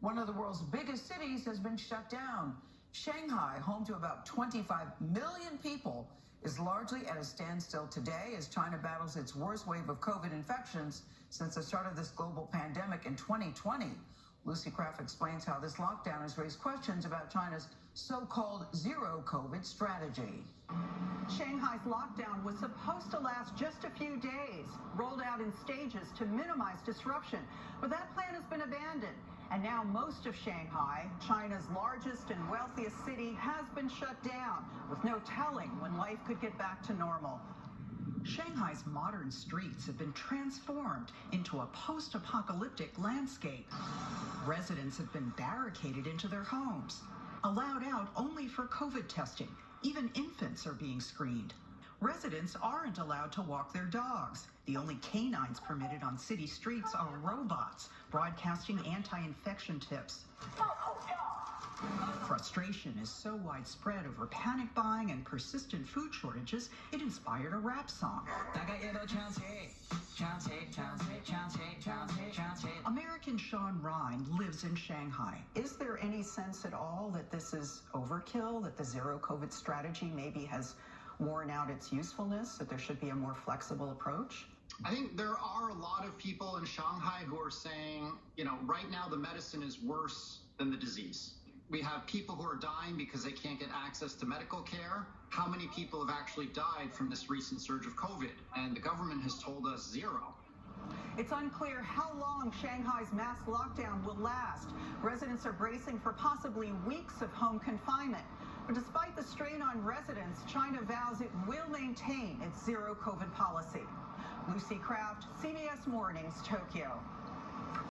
One of the world's biggest cities has been shut down. Shanghai, home to about 25 million people, is largely at a standstill today as China battles its worst wave of COVID infections since the start of this global pandemic in 2020. Lucy Kraft explains how this lockdown has raised questions about China's so-called zero COVID strategy. Shanghai's lockdown was supposed to last just a few days, rolled out in stages to minimize disruption. But that plan has been abandoned. And now most of Shanghai, China's largest and wealthiest city, has been shut down, with no telling when life could get back to normal. Shanghai's modern streets have been transformed into a post-apocalyptic landscape. Residents have been barricaded into their homes, allowed out only for COVID testing. Even infants are being screened. Residents aren't allowed to walk their dogs. The only canines permitted on city streets are robots, broadcasting anti-infection tips. Frustration is so widespread over panic buying and persistent food shortages, it inspired a rap song. American Sean Ryan lives in Shanghai. Is there any sense at all that this is overkill, that the zero COVID strategy maybe has worn out its usefulness, that there should be a more flexible approach? I think there are a lot of people in Shanghai who are saying, right now the medicine is worse than the disease. We have people who are dying because they can't get access to medical care. How many people have actually died from this recent surge of COVID? And the government has told us zero. It's unclear how long Shanghai's mass lockdown will last. Residents are bracing for possibly weeks of home confinement. But despite the strain on residents, China vows it will maintain its zero COVID policy. Lucy Kraft, CBS Mornings, Tokyo.